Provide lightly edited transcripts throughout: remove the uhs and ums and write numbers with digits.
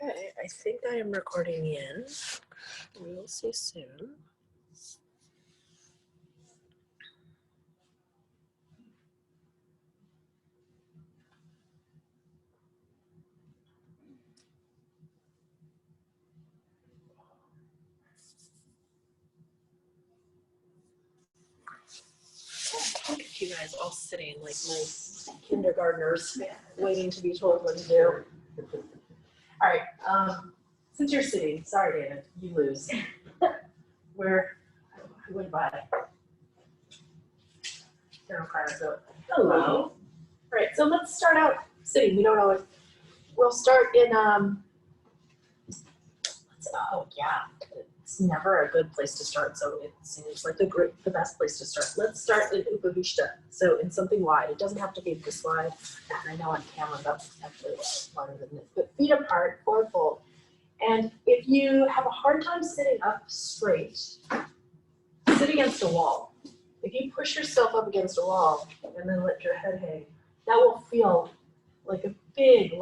Okay, I think I am recording in. We will see soon. Look at you guys all sitting like nice kindergartners waiting to be told what to do. All right, since you're sitting, sorry David, you lose. Where I went by. Hello. All right, so let's start out sitting. We don't always. We'll start in oh yeah, it's never a good place to start, so it seems like the best place to start. Let's start in Upavishta, so in something wide. It doesn't have to be this wide. I know on camera that's actually wider than this, but feet apart, forward fold. And if you have a hard time sitting up straight, sit against a wall. If you push yourself up against a wall and then let your head hang, that will feel like a big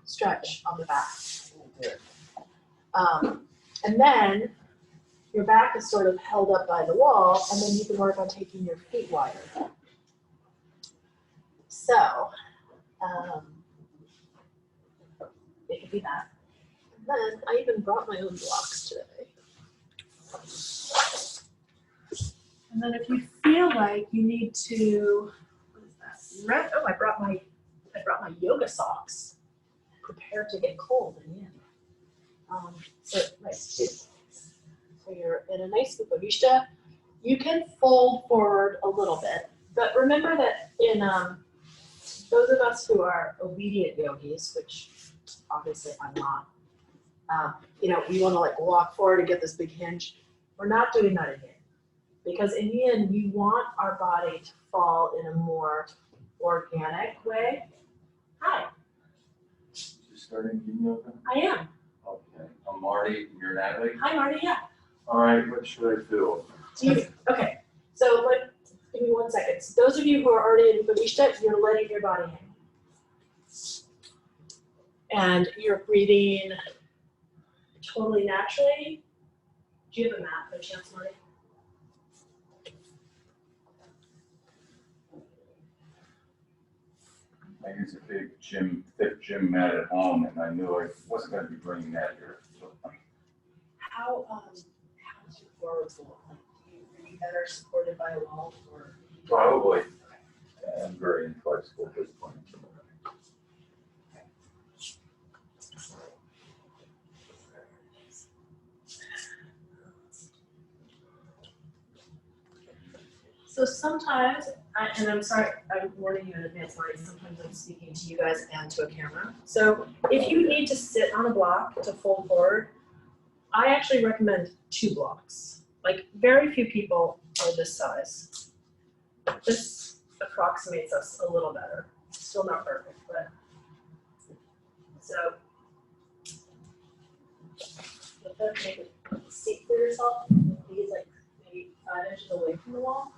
stretch on the back. And then your back is sort of held up by the wall, and then you can work on taking your feet wider. So it could be that. And then I even brought my own blocks today. And then if you feel like you need to, what is that? Oh, I brought my yoga socks. Prepared to get cold in the end. So nice too. So you're in a nice Upavishta. You can fold forward a little bit, but remember that in those of us who are obedient yogis, which obviously I'm not, we want to like walk forward and get this big hinge. We're not doing that in yin, because in yin we want our body to fall in a more organic way. Hi. You starting yin yoga? I am. Okay. I'm Marty. You're Nathalie? Hi, Marty. Yeah. All right. What should I do? Okay. So give me 1 second. So those of you who are already in Upavishta, you're letting your body hang. And you're breathing totally naturally. Do you have a mat by chance, Marty? I use a big thick gym mat at home, and I knew I wasn't going to be bringing that here. So. How does your forward fold? Are you better supported by a wall, or? Probably. I'm very inflexible at this point. So sometimes, and I'm sorry, I'm warning you in advance, Marty, sometimes I'm speaking to you guys and to a camera. So if you need to sit on a block to fold forward, I actually recommend 2 blocks. Like very few people are this size. This approximates us a little better. Still not perfect, but so make a seat for yourself. These like maybe 5 inches away from the wall.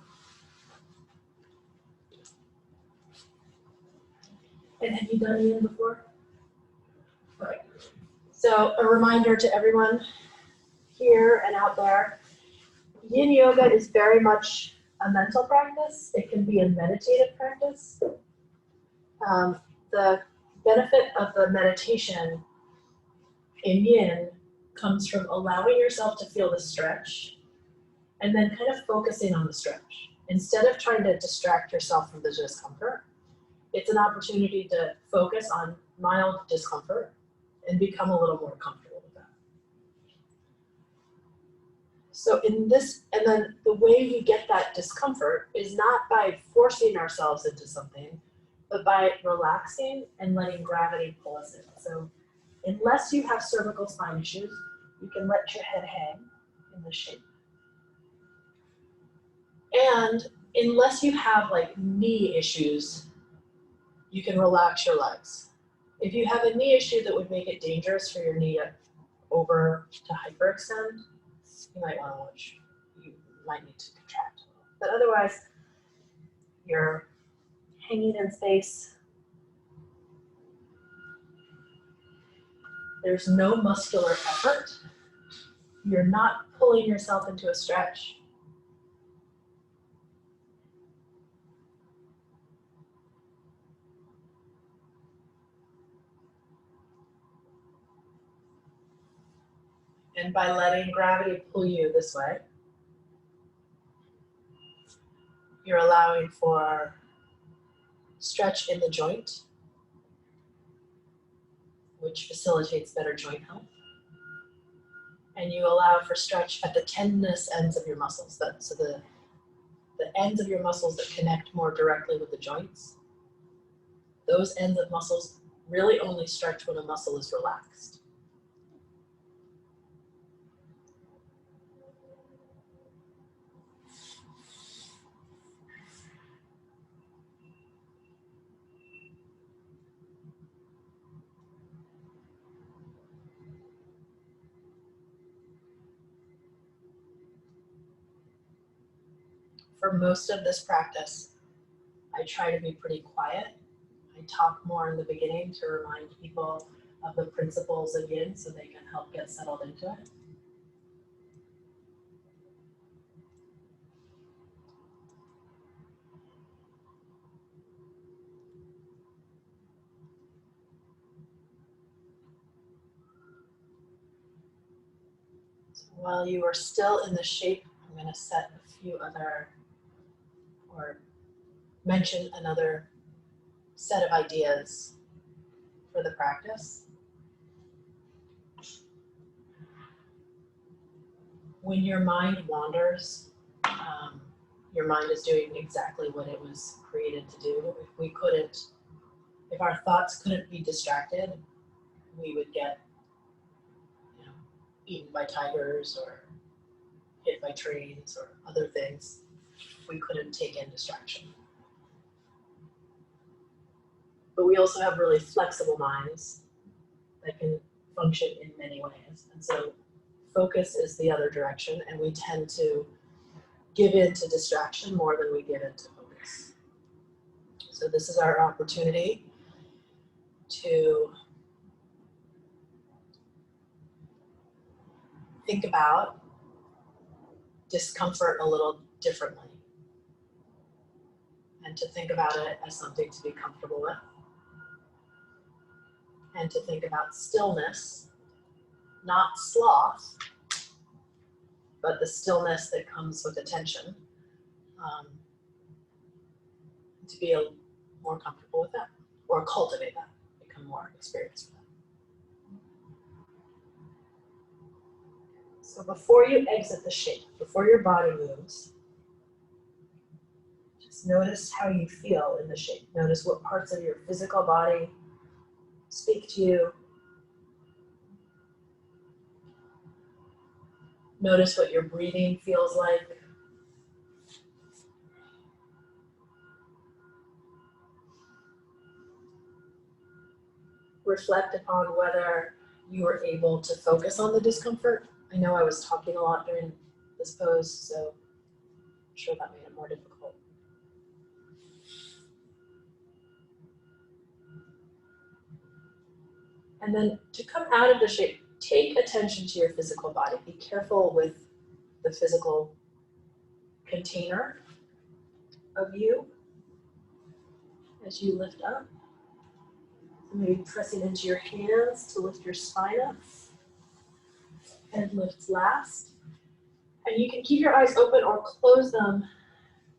And have you done yin before? Okay. So a reminder to everyone here and out there, yin yoga is very much a mental practice. It can be a meditative practice. The benefit of the meditation in yin comes from allowing yourself to feel the stretch and then kind of focusing on the stretch. Instead of trying to distract yourself from the discomfort, it's an opportunity to focus on mild discomfort and become a little more comfortable with that. So in this, and then the way we get that discomfort is not by forcing ourselves into something, but by relaxing and letting gravity pull us in. So unless you have cervical spine issues, you can let your head hang in this shape. And unless you have like knee issues, you can relax your legs. If you have a knee issue that would make it dangerous for your knee over to hyperextend, you might want to watch. You might need to contract. But otherwise, you're hanging in space. There's no muscular effort. You're not pulling yourself into a stretch. And by letting gravity pull you this way, you're allowing for stretch in the joint, which facilitates better joint health. And you allow for stretch at the tendinous ends of your muscles. So the ends of your muscles that connect more directly with the joints, those ends of muscles really only stretch when a muscle is relaxed. For most of this practice, I try to be pretty quiet. I talk more in the beginning to remind people of the principles of yin so they can help get settled into it. So while you are still in the shape, I'm going to set a few other, or mention another set of ideas for the practice. When your mind wanders, your mind is doing exactly what it was created to do. If our thoughts couldn't be distracted, we would get, eaten by tigers or hit by trains or other things. We couldn't take in distraction. But we also have really flexible minds that can function in many ways. And so focus is the other direction, and we tend to give in to distraction more than we give into focus. So this is our opportunity to think about discomfort a little differently, and to think about it as something to be comfortable with, and to think about stillness, not sloth, but the stillness that comes with attention, to be more comfortable with that, or cultivate that, become more experienced with that. So before you exit the shape, before your body moves, just notice how you feel in the shape. Notice what parts of your physical body speak to you. Notice what your breathing feels like. Reflect upon whether you were able to focus on the discomfort. I know I was talking a lot during this pose, so I'm sure that made it more difficult. And then to come out of the shape, take attention to your physical body. Be careful with the physical container of you as you lift up. Maybe pressing into your hands to lift your spine up. Head lifts last. And you can keep your eyes open or close them,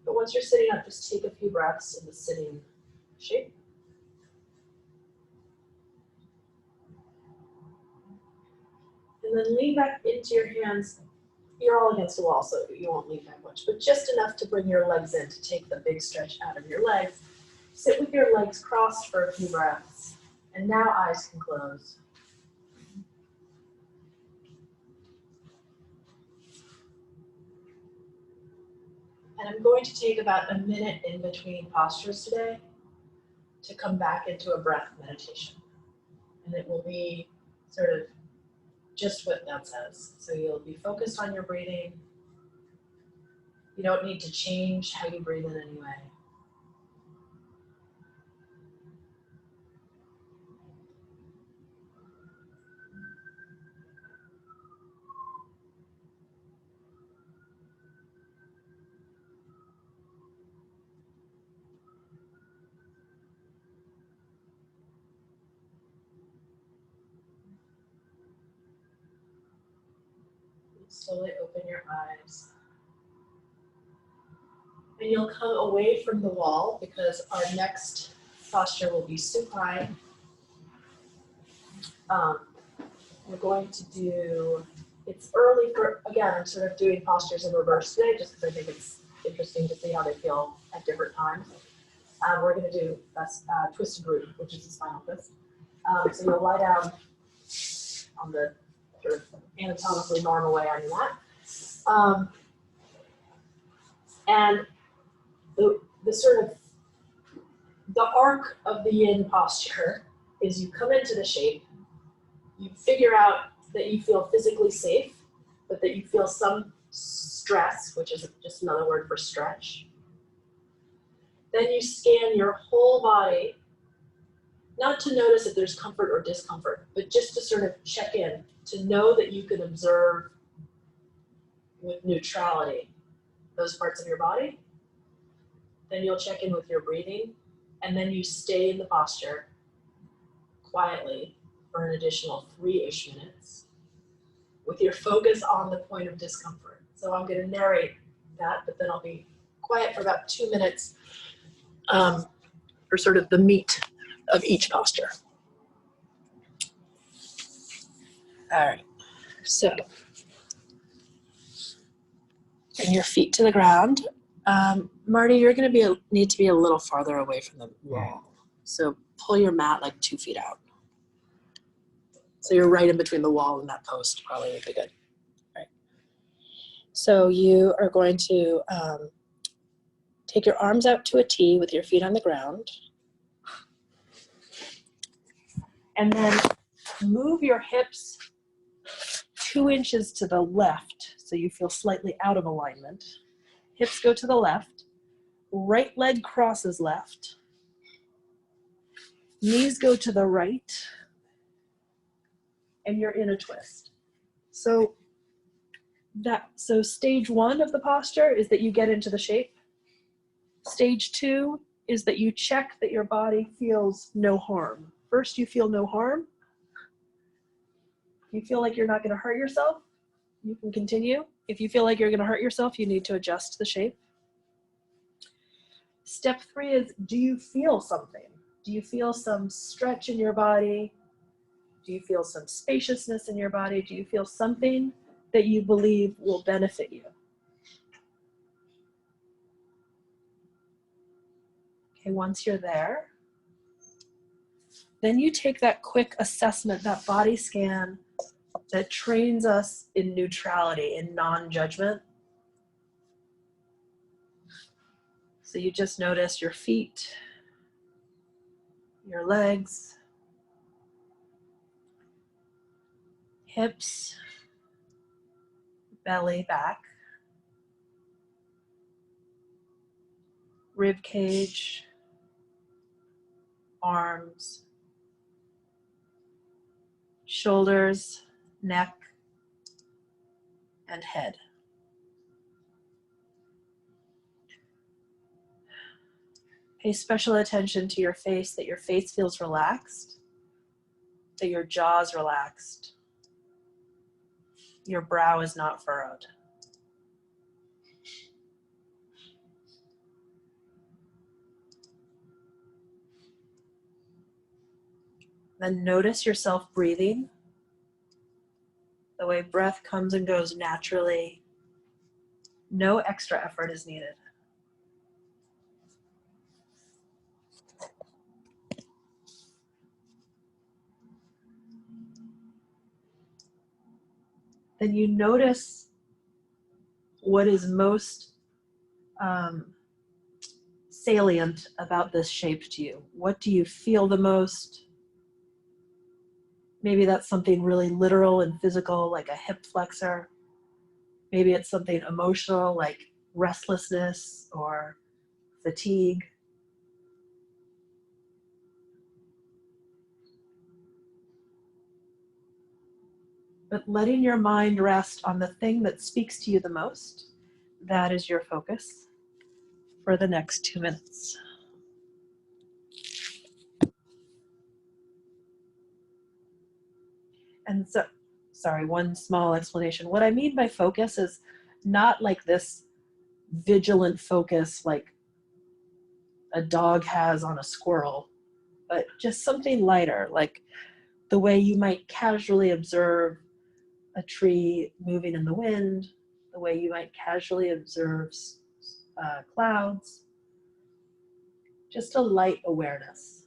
but once you're sitting up, just take a few breaths in the sitting shape. And then lean back into your hands. You're all against the wall, so you won't lean back much, but just enough to bring your legs in to take the big stretch out of your legs. Sit with your legs crossed for a few breaths. And now eyes can close. And I'm going to take about a minute in between postures today to come back into a breath meditation. And it will be sort of just what that says. So you'll be focused on your breathing. You don't need to change how you breathe in any way. Slowly open your eyes. And you'll come away from the wall because our next posture will be supine. We're going to do, it's early for, again, I'm sort of doing postures in reverse today just because I think it's interesting to see how they feel at different times. We're going to do twisted root, which is the spinal twist. So you'll lie down on the sort of anatomically normal way on your mat. And the sort of, the arc of the yin posture is you come into the shape, you figure out that you feel physically safe, but that you feel some stress, which is just another word for stretch. Then you scan your whole body, not to notice if there's comfort or discomfort, but just to sort of check in, to know that you can observe with neutrality those parts of your body. Then you'll check in with your breathing, and then you stay in the posture quietly for an additional 3-ish minutes with your focus on the point of discomfort. So I'm going to narrate that, but then I'll be quiet for about 2 minutes for sort of the meat of each posture. All right, so bring your feet to the ground. Marty, you're going to need to be a little farther away from the wall. So pull your mat like 2 feet out. So you're right in between the wall and that post, probably would be good. All right. So you are going to take your arms out to a T with your feet on the ground. And then move your hips 2 inches to the left so you feel slightly out of alignment. Hips go to the left. Right leg crosses left. Knees go to the right. And you're in a twist. So stage 1 of the posture is that you get into the shape. Stage 2 is that you check that your body feels no harm. First, you feel no harm. If you feel like you're not going to hurt yourself, you can continue. If you feel like you're going to hurt yourself, you need to adjust the shape. Step 3 is, do you feel something? Do you feel some stretch in your body? Do you feel some spaciousness in your body? Do you feel something that you believe will benefit you? Okay, once you're there, then you take that quick assessment, that body scan that trains us in neutrality, in non-judgment. So you just notice your feet, your legs, hips, belly, back, rib cage, arms, shoulders, neck, and head. Pay special attention to your face, that your face feels relaxed, that your jaw is relaxed, your brow is not furrowed. Then notice yourself breathing, the way breath comes and goes naturally. No extra effort is needed. Then you notice what is most salient about this shape to you. What do you feel the most? Maybe that's something really literal and physical, like a hip flexor. Maybe it's something emotional, like restlessness or fatigue. But letting your mind rest on the thing that speaks to you the most, that is your focus for the next 2 minutes. And sorry, one small explanation. What I mean by focus is not like this vigilant focus like a dog has on a squirrel, but just something lighter, like the way you might casually observe a tree moving in the wind, the way you might casually observe clouds, just a light awareness.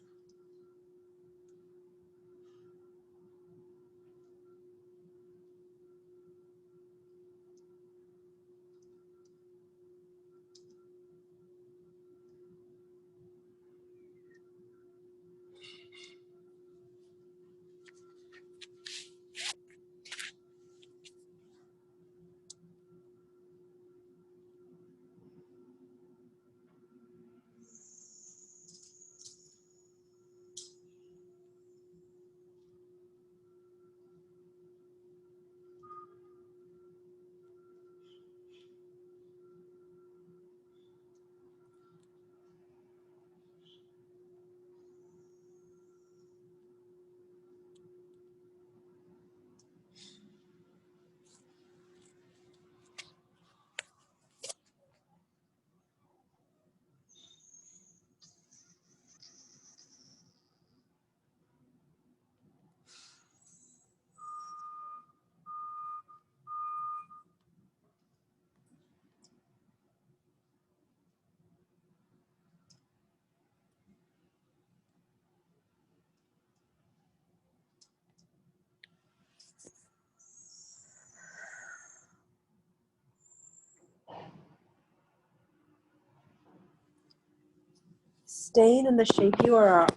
Staying in the shape you are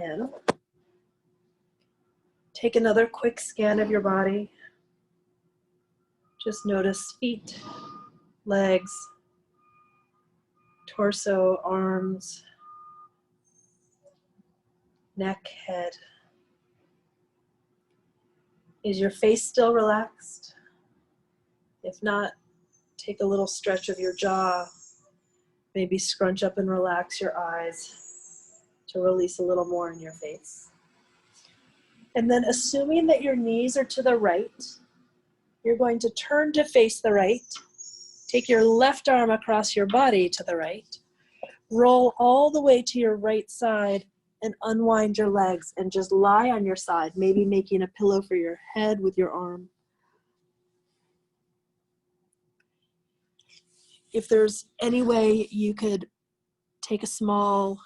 in. Take another quick scan of your body. Just notice feet, legs, torso, arms, neck, head. Is your face still relaxed? If not, take a little stretch of your jaw. Maybe scrunch up and relax your eyes to release a little more in your face. And then assuming that your knees are to the right, you're going to turn to face the right. Take your left arm across your body to the right. Roll all the way to your right side and unwind your legs and just lie on your side, maybe making a pillow for your head with your arm. If there's any way you could take a small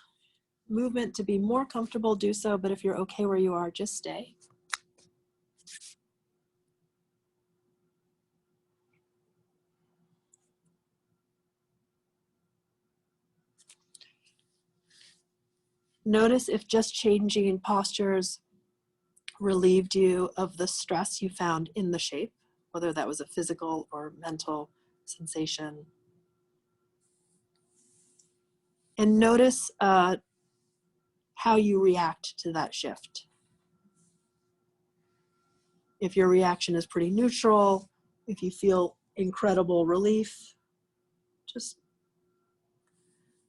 movement to be more comfortable, do so, but if you're okay where you are, just stay. Notice if just changing postures relieved you of the stress you found in the shape, whether that was a physical or mental sensation. And notice how you react to that shift. If your reaction is pretty neutral, if you feel incredible relief, just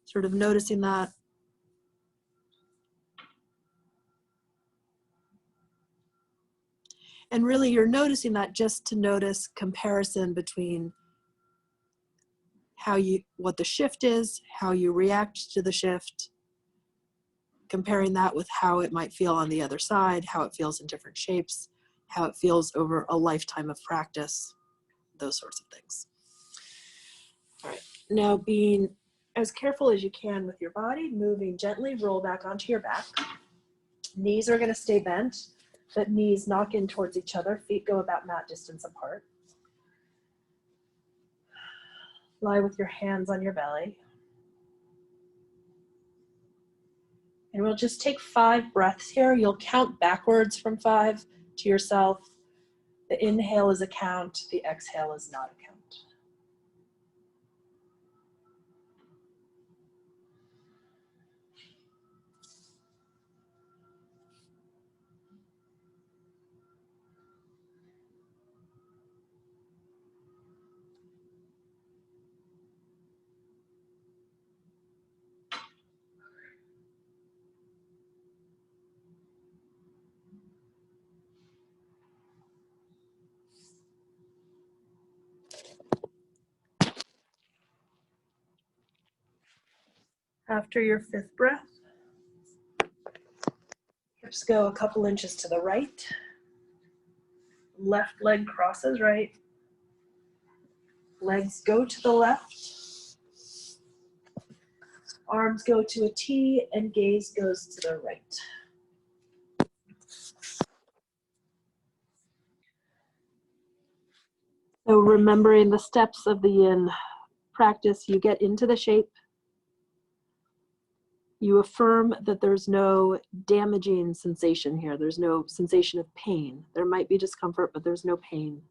sort of noticing that. And really you're noticing that just to notice comparison between what the shift is, how you react to the shift, comparing that with how it might feel on the other side, how it feels in different shapes, how it feels over a lifetime of practice, those sorts of things. All right, now being as careful as you can with your body, moving gently, roll back onto your back. Knees are gonna stay bent, but knees knock in towards each other, feet go about mat distance apart. Lie with your hands on your belly. And we'll just take 5 breaths here. You'll count backwards from 5 to yourself. The inhale is a count, the exhale is not a count. After your 5th breath, hips go a couple inches to the right. Left leg crosses right. Legs go to the left. Arms go to a T and gaze goes to the right. So remembering the steps of the yin practice, you get into the shape. You affirm that there's no damaging sensation here. There's no sensation of pain. There might be discomfort, but there's no pain.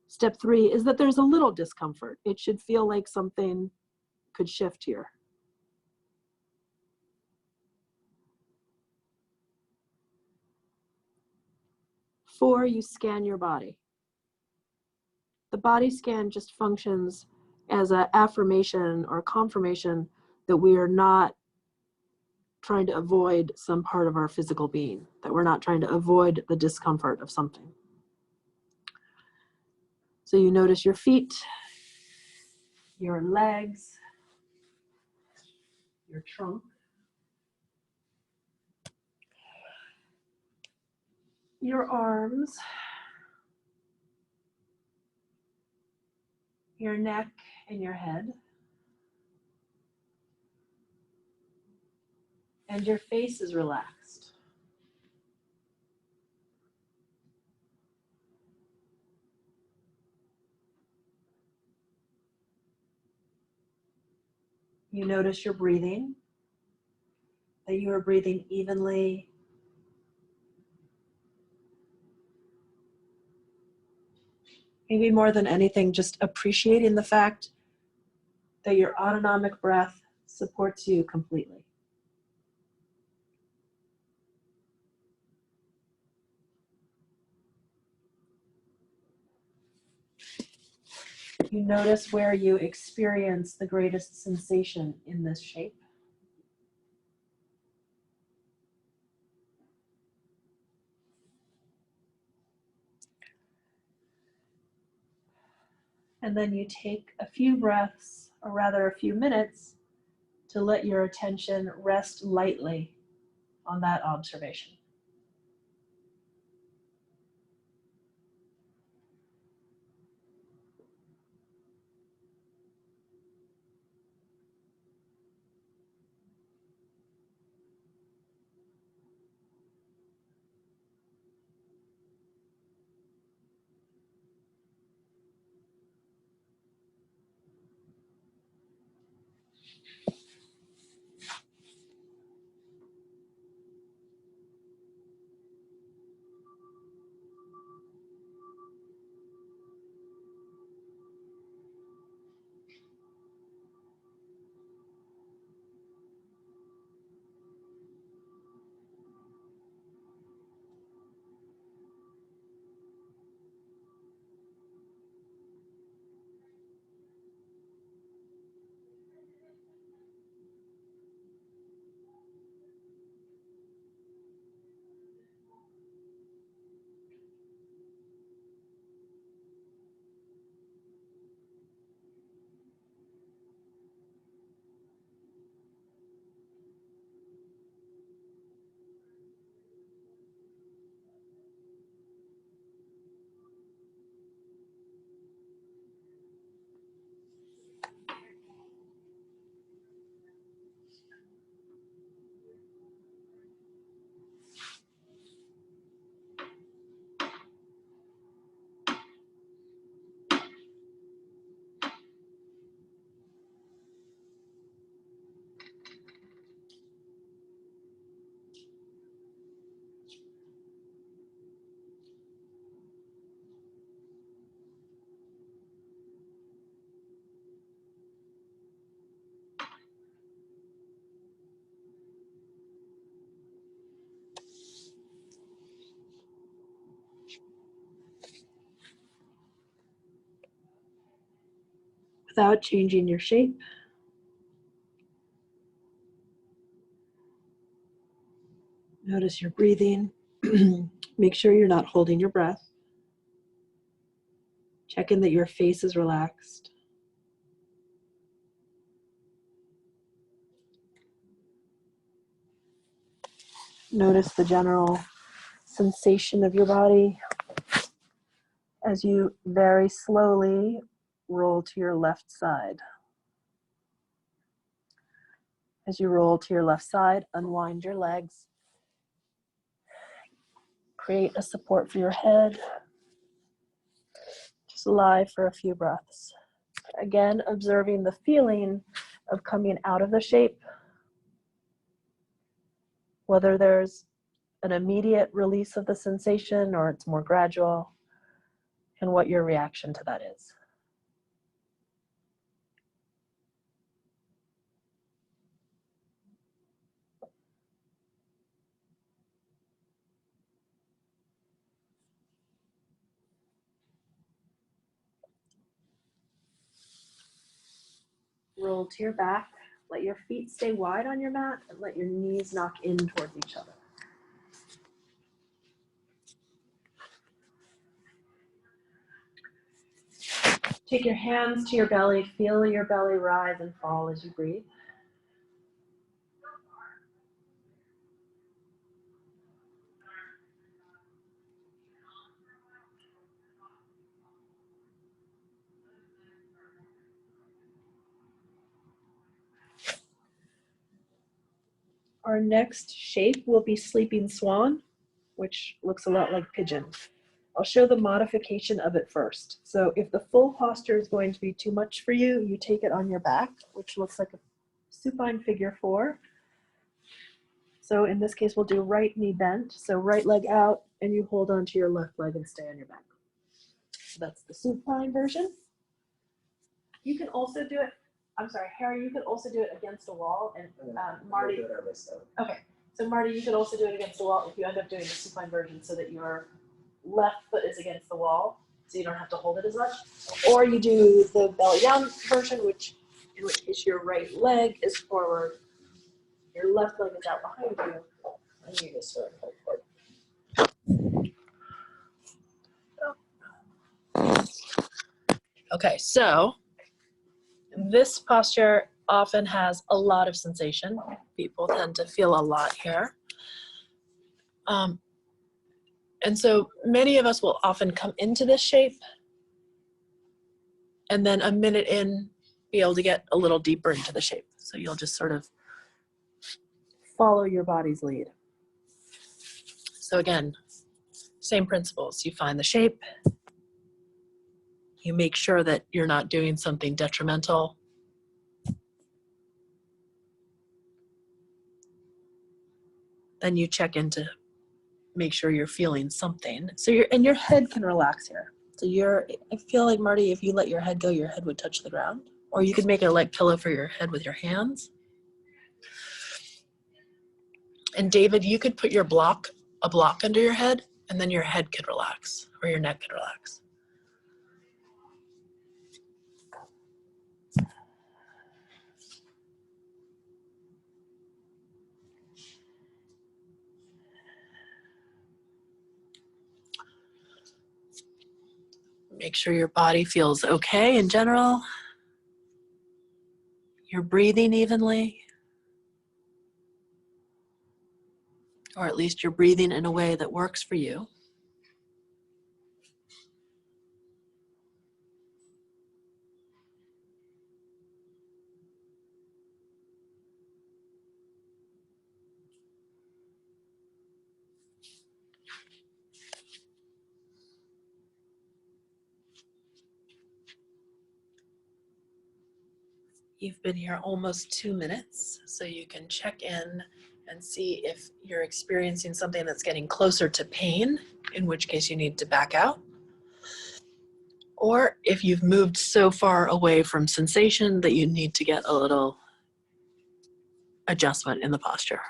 Step 3 is that there's a little discomfort. It should feel like something could shift here. Four, you scan your body. The body scan just functions as an affirmation or confirmation that we are not trying to avoid some part of our physical being, that we're not trying to avoid the discomfort of something. So you notice your feet, your legs, your trunk, your arms, your neck, and your head. And your face is relaxed. You notice your breathing, that you are breathing evenly. Maybe more than anything, just appreciating the fact that your autonomic breath supports you completely. You notice where you experience the greatest sensation in this shape. And then you take a few breaths, or rather a few minutes, to let your attention rest lightly on that observation. Without changing your shape, notice your breathing. Make sure you're not holding your breath. Check in that your face is relaxed. Notice the general sensation of your body as you very slowly roll to your left side. As you roll to your left side, unwind your legs. Create a support for your head. Just lie for a few breaths. Again, observing the feeling of coming out of the shape, whether there's an immediate release of the sensation or it's more gradual, and what your reaction to that is. Roll to your back. Let your feet stay wide on your mat and let your knees knock in towards each other. Take your hands to your belly. Feel your belly rise and fall as you breathe. Our next shape will be Sleeping Swan, which looks a lot like pigeon. I'll show the modification of it first. So if the full posture is going to be too much for you, you take it on your back, which looks like a supine figure 4. So in this case, we'll do right knee bent. So right leg out, and you hold onto your left leg and stay on your back. So that's the supine version. You can also do it, I'm sorry, Harry, you could also do it against a wall. And Marty, okay. So Marty, you could also do it against the wall if you end up doing the supine version so that your left foot is against the wall, so you don't have to hold it as much. Or you do the belly down version, in which case your right leg is forward, your left leg is out behind you, and you just sort of hold forward. Okay, so this posture often has a lot of sensation. People tend to feel a lot here. And so many of us will often come into this shape and then a minute in, be able to get a little deeper into the shape. So you'll just sort of follow your body's lead. So again, same principles. You find the shape. You make sure that you're not doing something detrimental. Then you check in to make sure you're feeling something. So your head can relax here. So I feel like, Marty, if you let your head go, your head would touch the ground. Or you could make a leg pillow for your head with your hands. And David, you could put a block under your head, and then your head could relax, or your neck could relax. Make sure your body feels okay in general. You're breathing evenly. Or at least you're breathing in a way that works for you. You've been here almost 2 minutes, so you can check in and see if you're experiencing something that's getting closer to pain, in which case you need to back out. Or if you've moved so far away from sensation that you need to get a little adjustment in the posture.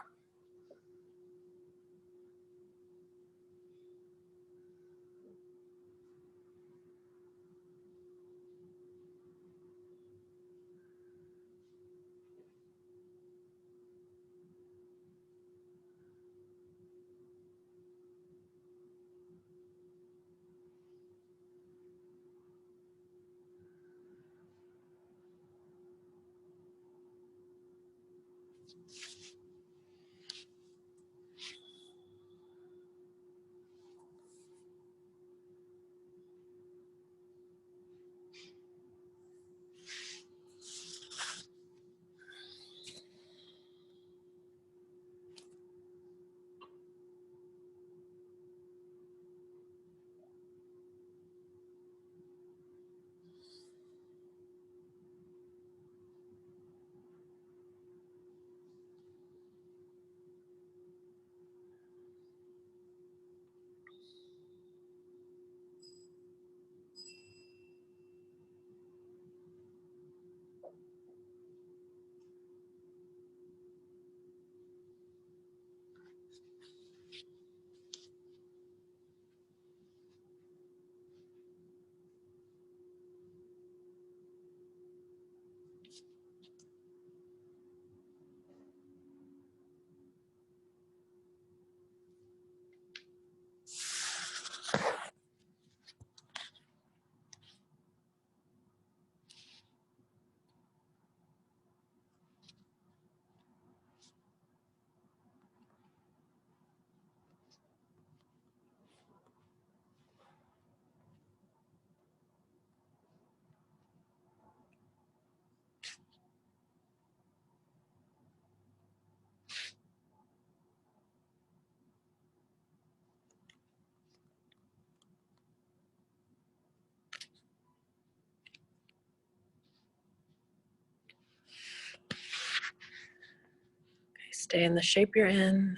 Stay in the shape you're in.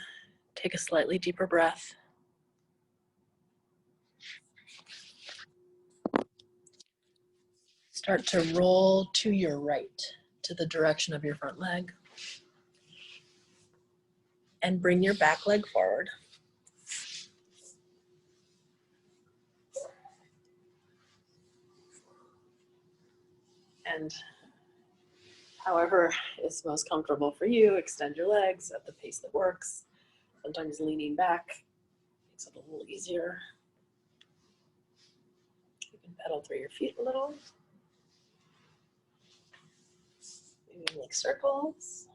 Take a slightly deeper breath. Start to roll to your right, to the direction of your front leg. And bring your back leg forward. And however is most comfortable for you, extend your legs at the pace that works. Sometimes leaning back makes it a little easier. You can pedal through your feet a little. Maybe make circles.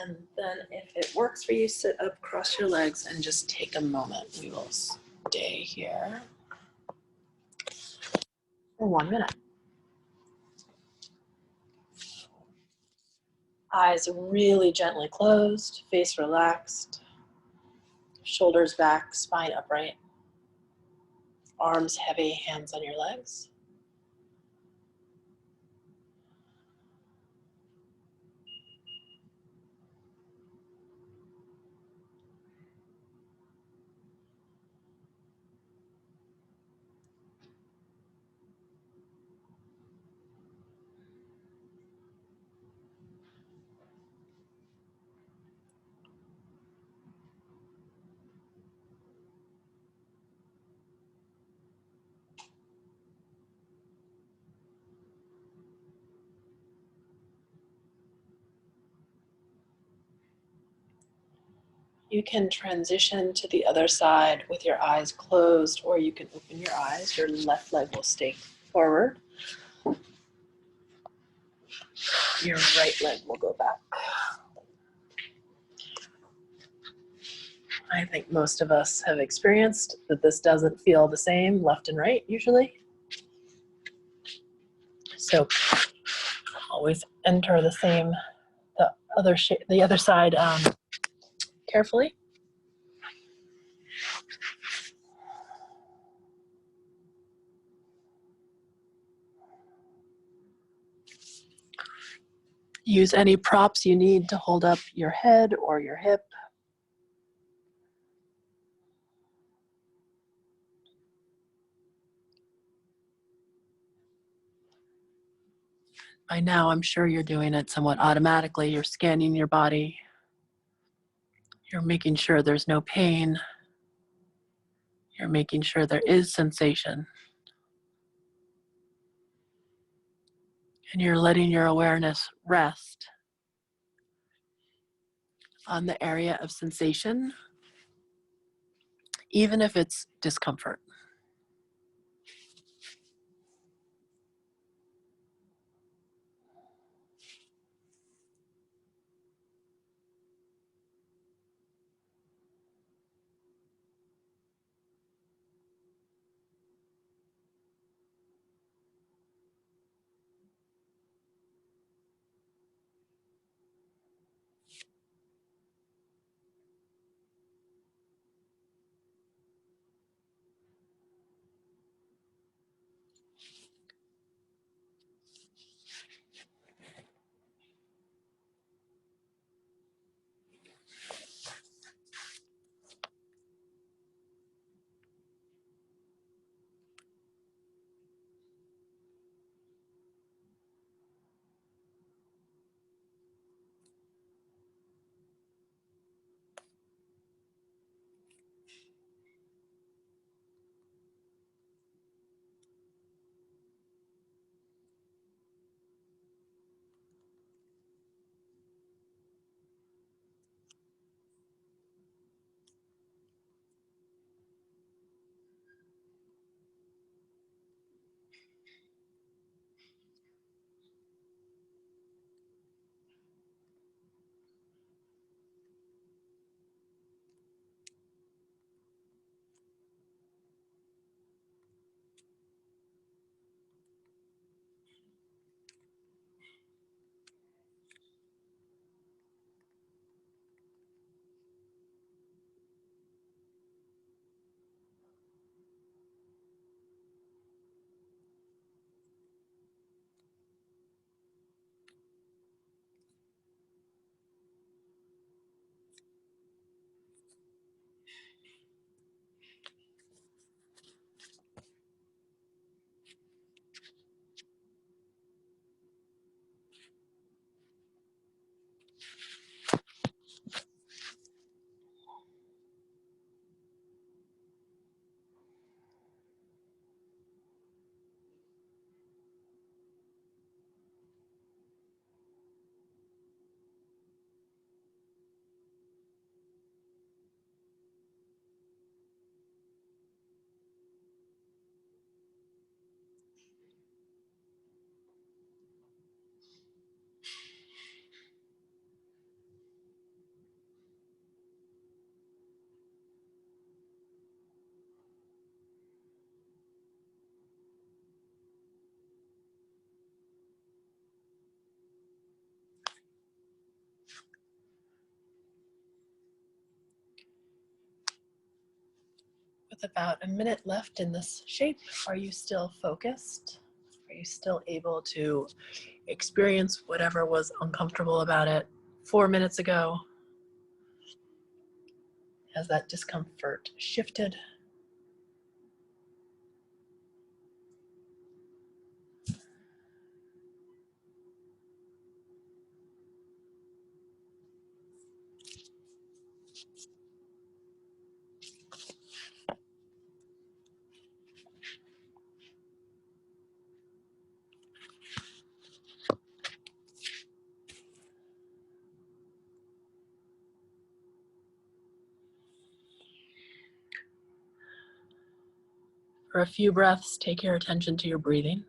And then if it works for you, sit up, cross your legs, and just take a moment. We will stay here for 1 minute. Eyes really gently closed, face relaxed, shoulders back, spine upright, arms heavy, hands on your legs. You can transition to the other side with your eyes closed, or you can open your eyes. Your left leg will stay forward. Your right leg will go back. I think most of us have experienced that this doesn't feel the same left and right usually. So always enter the other side carefully. Use any props you need to hold up your head or your hip. By now, I'm sure you're doing it somewhat automatically. You're scanning your body. You're making sure there's no pain. You're making sure there is sensation. And you're letting your awareness rest on the area of sensation, even if it's discomfort. With about a minute left in this shape, are you still focused? Are you still able to experience whatever was uncomfortable about it 4 minutes ago? Has that discomfort shifted? For a few breaths, take your attention to your breathing.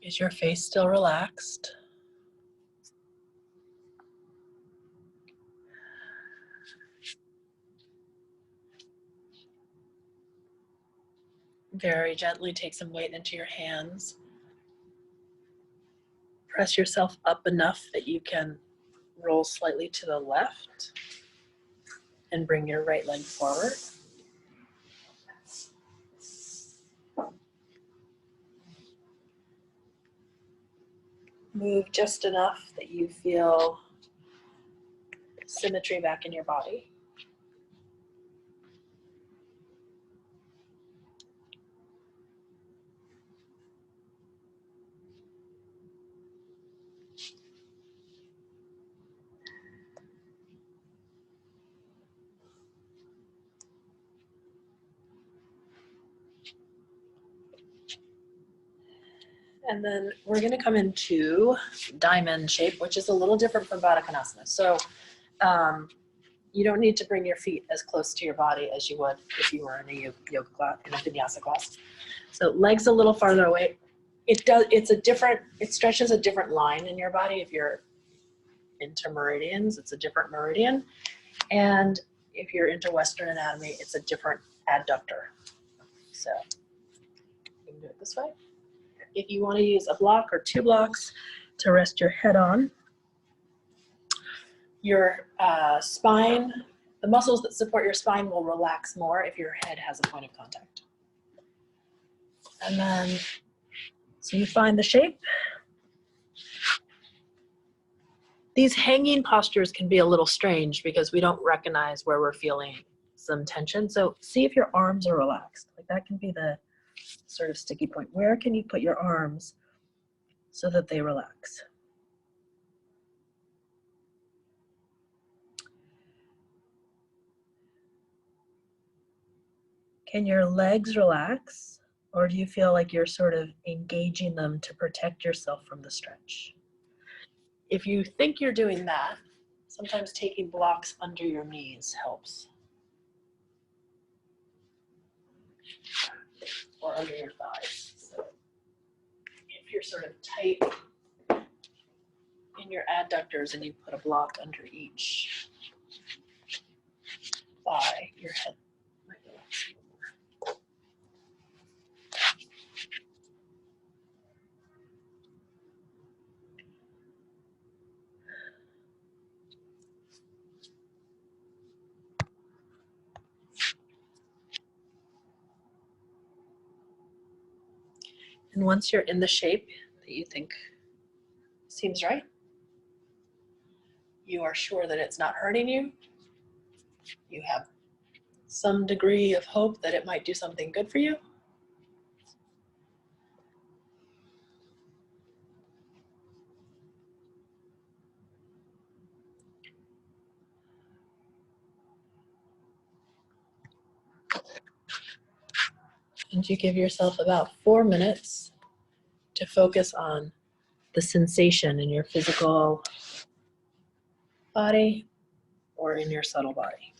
Is your face still relaxed? Very gently take some weight into your hands. Press yourself up enough that you can roll slightly to the left and bring your right leg forward. Move just enough that you feel symmetry back in your body. And then we're going to come into diamond shape, which is a little different from Baddha Konasana. So you don't need to bring your feet as close to your body as you would if you were in a yoga class, in a vinyasa class. So legs a little farther away. It stretches a different line in your body. If you're into meridians, it's a different meridian. And if you're into Western anatomy, it's a different adductor. So you can do it this way. If you want to use a block or 2 blocks to rest your head on, your spine, the muscles that support your spine will relax more if your head has a point of contact. And then, so you find the shape. These hanging postures can be a little strange because we don't recognize where we're feeling some tension. So see if your arms are relaxed. Like that can be the sort of sticky point. Where can you put your arms so that they relax? Can your legs relax, or do you feel like you're sort of engaging them to protect yourself from the stretch? If you think you're doing that, sometimes taking blocks under your knees helps. Or under your thighs. So if you're sort of tight in your adductors and you put a block under each thigh, your head might relax a little more. And once you're in the shape that you think seems right, you are sure that it's not hurting you, you have some degree of hope that it might do something good for you, and you give yourself about 4 minutes to focus on the sensation in your physical body or in your subtle body.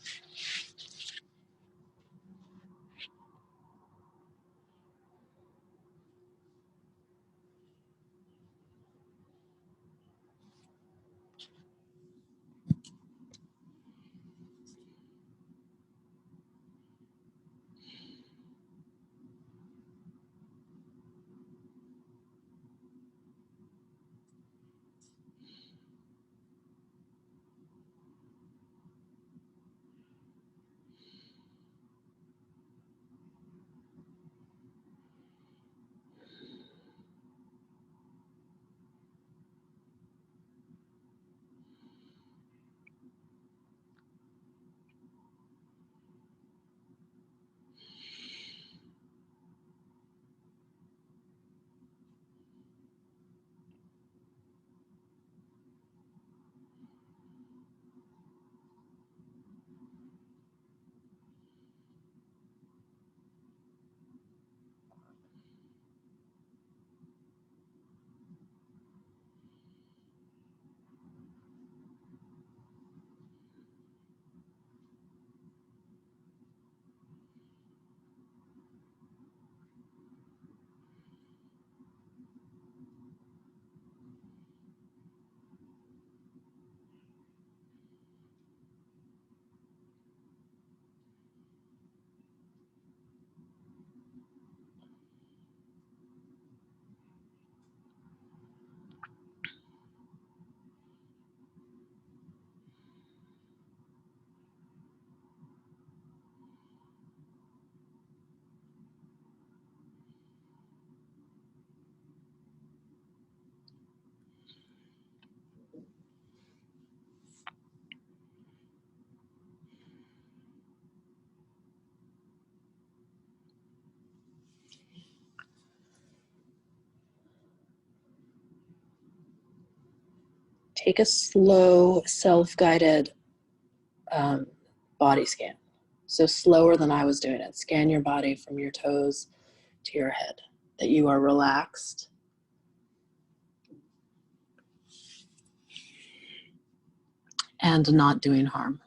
take a slow self-guided body scan. So slower than I was doing it. Scan your body from your toes to your head, that you are relaxed. And not doing harm.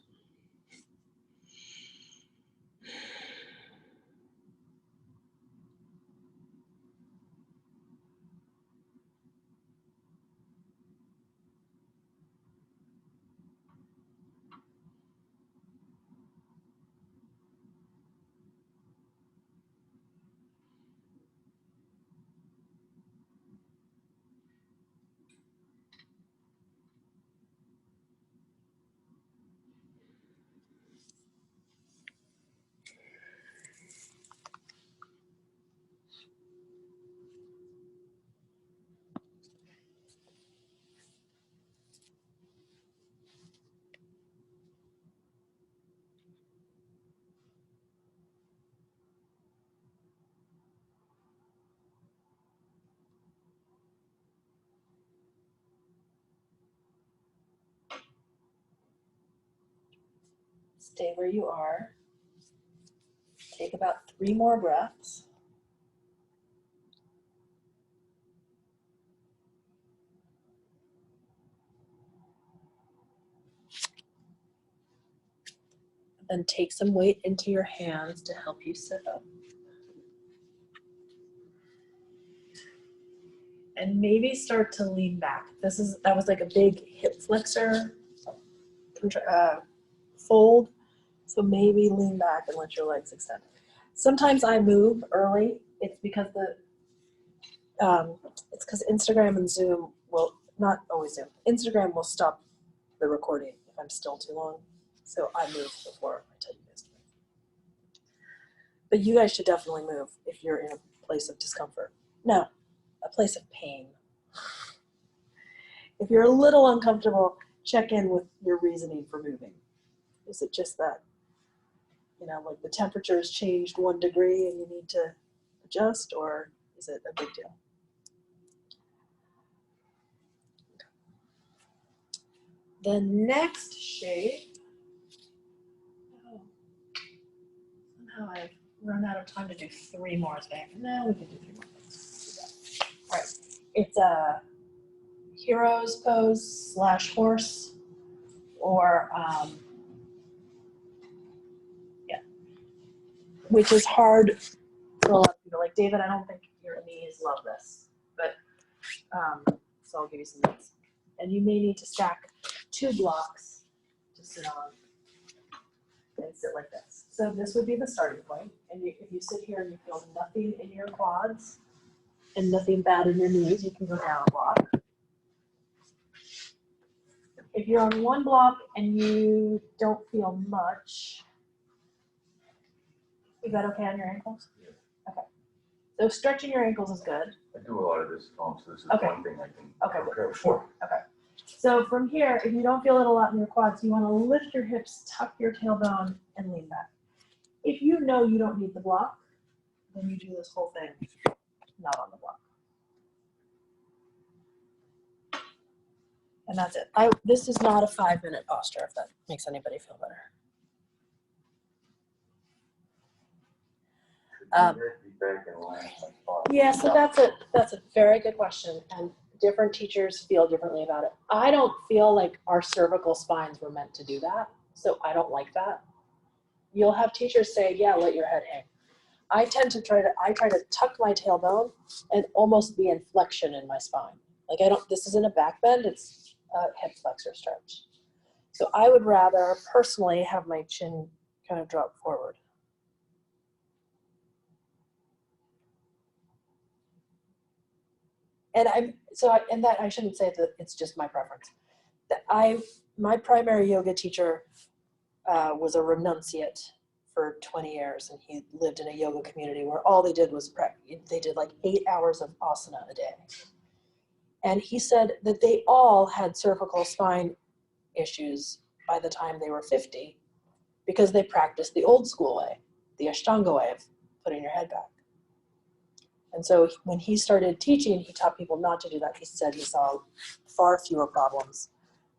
Stay where you are. Take about 3 more breaths. Then take some weight into your hands to help you sit up. And maybe start to lean back. That was like a big hip flexor fold. So maybe lean back and let your legs extend. Sometimes I move early. It's because Instagram and Zoom will, not always Zoom, Instagram will stop the recording if I'm still too long. So I move before I tell you guys to move. But you guys should definitely move if you're in a place of discomfort. No, a place of pain. If you're a little uncomfortable, check in with your reasoning for moving. Is it just that, like the temperature has changed 1 degree and you need to adjust, or is it a big deal? The next shape, somehow I've run out of time to do 3 more. No, we can do 3 more. All right, it's a hero's pose / horse, or which is hard for a lot of people. Like David, I don't think your knees love this, but so I'll give you some notes. And you may need to stack 2 blocks to sit on and sit like this. So this would be the starting point. And if you sit here and you feel nothing in your quads and nothing bad in your knees, you can go down a block. If you're on 1 block and you don't feel much, is that okay on your ankles? Yeah. Okay. So stretching your ankles is good. I do a lot of this, so this is Okay. one thing I can Okay. prepare for. Okay. So from here, if you don't feel it a lot in your quads, you want to lift your hips, tuck your tailbone, and lean back. If you know you don't need the block, then you do this whole thing not on the block. And that's it. This is not a 5-minute posture, if that makes anybody feel better. Yeah, so that's a very good question, and different teachers feel differently about it. I don't feel like our cervical spines were meant to do that, so I don't like that. You'll have teachers say, yeah, let your head hang. I try to tuck my tailbone and almost be in flexion in my spine. Like this isn't a back bend, it's a hip flexor stretch. So I would rather personally have my chin kind of drop forward. And I shouldn't say that it's just my preference. My primary yoga teacher was a renunciate for 20 years, and he lived in a yoga community where all they did was they did like 8 hours of asana a day. And he said that they all had cervical spine issues by the time they were 50 because they practiced the old school way, the Ashtanga way of putting your head back. And so when he started teaching, he taught people not to do that. He said he saw far fewer problems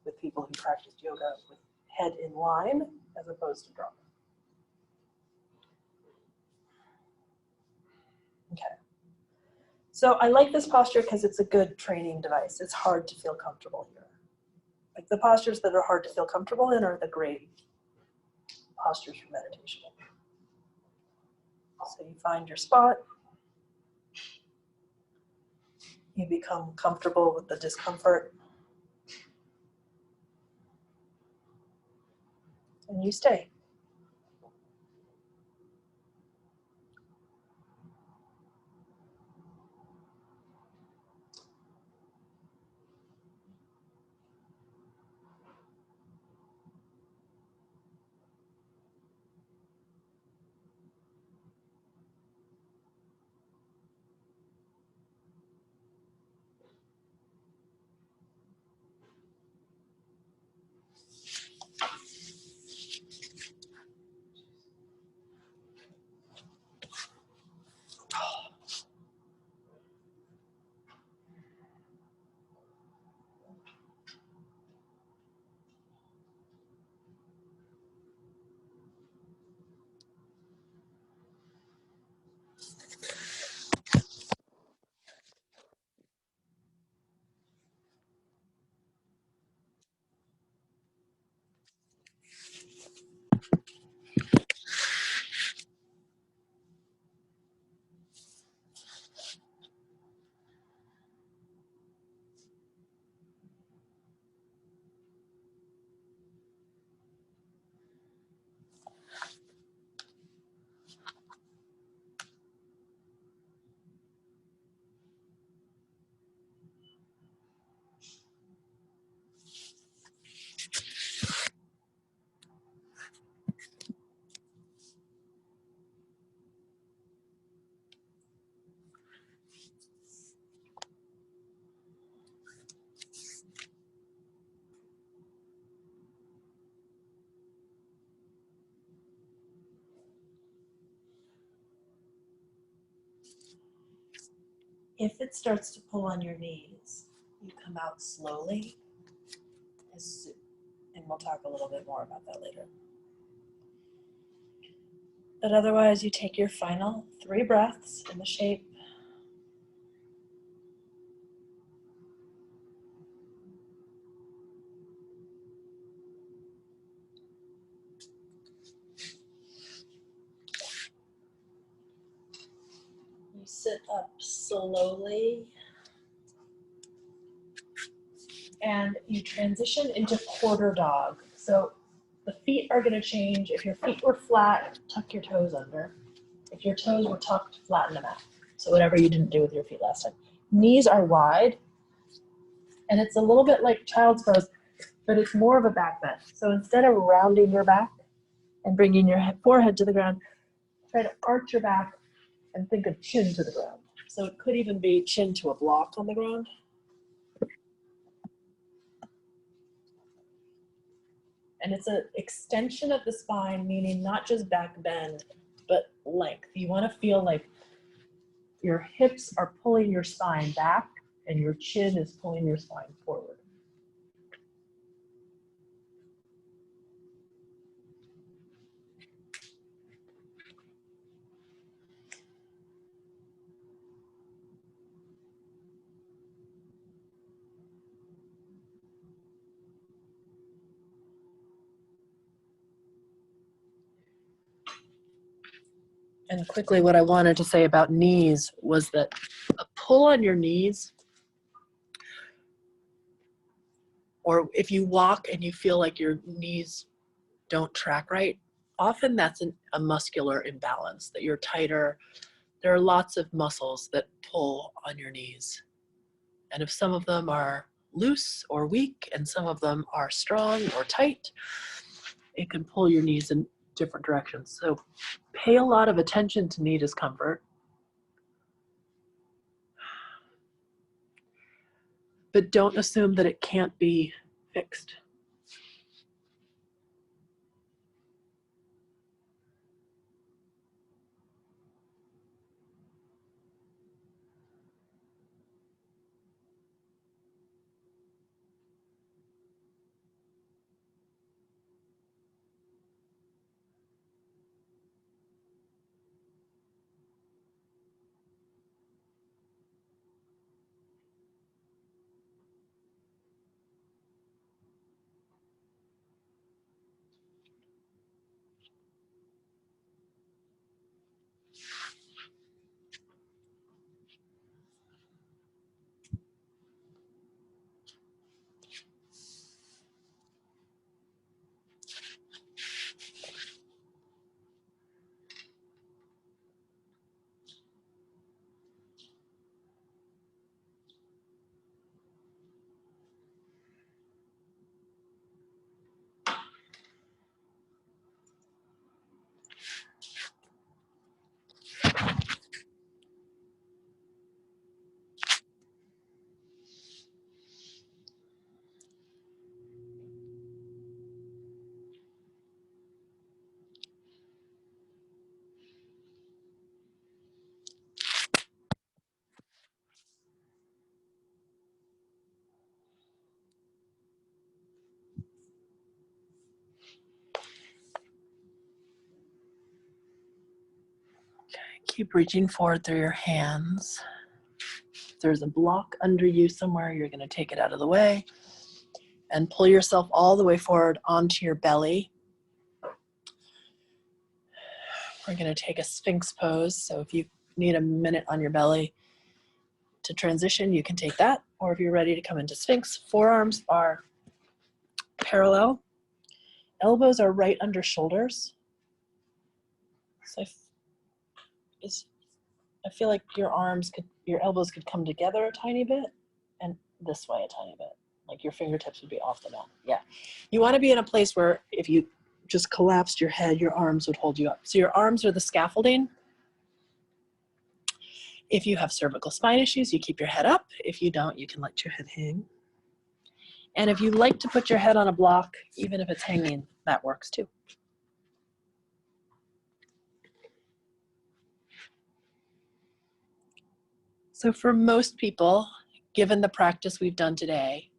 with people who practice yoga with head in line as opposed to drop. Okay. So I like this posture because it's a good training device. It's hard to feel comfortable here. Like the postures that are hard to feel comfortable in are the great postures for meditation. So you find your spot. You become comfortable with the discomfort. And you stay. If it starts to pull on your knees, you come out slowly, and we'll talk a little bit more about that later. But otherwise, you take your final 3 breaths in the shape. You sit up slowly. And you transition into quarter dog. So the feet are going to change. If your feet were flat, tuck your toes under. If your toes were tucked, flatten them out. So whatever you didn't do with your feet last time. Knees are wide, and it's a little bit like child's pose, but it's more of a back bend. So instead of rounding your back and bringing your forehead to the ground, try to arch your back and think of chin to the ground. So it could even be chin to a block on the ground. And it's an extension of the spine, meaning not just back bend, but length. You want to feel like your hips are pulling your spine back and your chin is pulling your spine forward. And quickly, what I wanted to say about knees was that a pull on your knees, or if you walk and you feel like your knees don't track right, often that's a muscular imbalance, that you're tighter. There are lots of muscles that pull on your knees. And if some of them are loose or weak and some of them are strong or tight, it can pull your knees in different directions. So pay a lot of attention to knee discomfort. But don't assume that it can't be fixed. Keep reaching forward through your hands. If there's a block under you somewhere, you're going to take it out of the way and pull yourself all the way forward onto your belly. We're going to take a Sphinx pose. So if you need a minute on your belly to transition, you can take that. Or if you're ready to come into Sphinx, forearms are parallel. Elbows are right under shoulders. So I feel like your elbows could come together a tiny bit and this way a tiny bit. Like your fingertips would be off the mat. Yeah. You want to be in a place where if you just collapsed your head, your arms would hold you up. So your arms are the scaffolding. If you have cervical spine issues, you keep your head up. If you don't, you can let your head hang. And if you like to put your head on a block, even if it's hanging, that works too. So for most people, given the practice we've done today,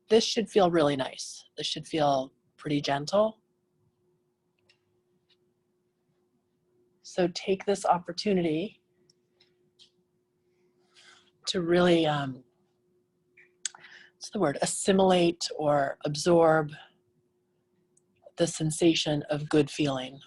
this should feel really nice. This should feel pretty gentle. So take this opportunity to really, what's the word, assimilate or absorb the sensation of good feeling.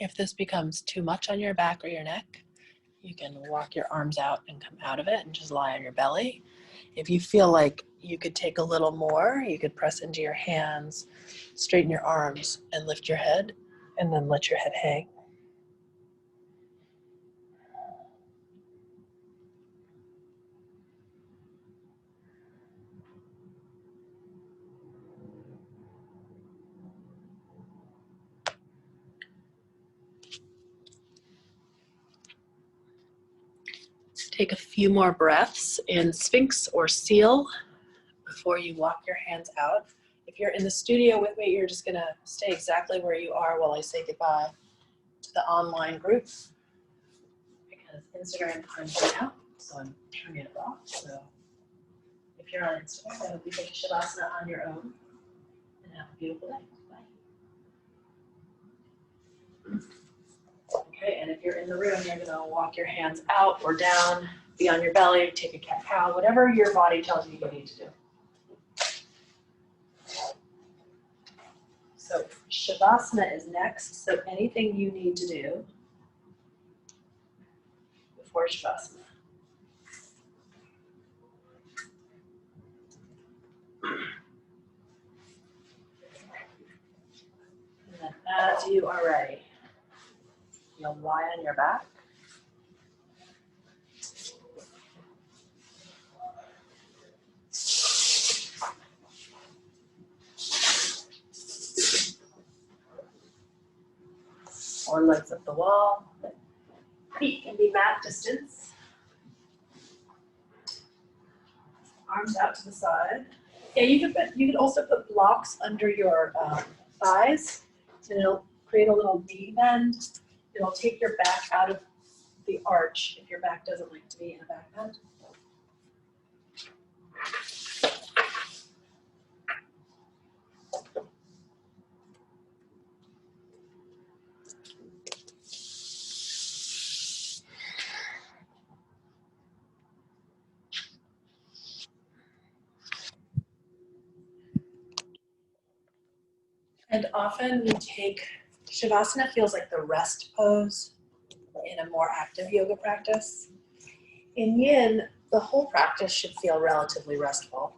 If this becomes too much on your back or your neck, you can walk your arms out and come out of it and just lie on your belly. If you feel like you could take a little more, you could press into your hands, straighten your arms, and lift your head, and then let your head hang. Take a few more breaths in Sphinx or Seal before you walk your hands out. If you're in the studio with me, you're just gonna stay exactly where you are while I say goodbye to the online group, because Instagram time's right out, so I'm turning it off. So if you're on Instagram, I hope you take Shavasana on your own and have a beautiful day. Bye. Okay, and if you're in the room, you're gonna walk your hands out or down, be on your belly, take a cat-cow, whatever your body tells you you need to do. So Shavasana is next, so anything you need to do before Shavasana. And then as you are ready, you'll lie on your back. Or legs up the wall. Feet can be mat distance. Arms out to the side. Yeah, you could also put blocks under your thighs. So it'll create a little V bend. It'll take your back out of the arch if your back doesn't like to be in a back bend. And often we take, Shavasana feels like the rest pose in a more active yoga practice. In Yin, the whole practice should feel relatively restful.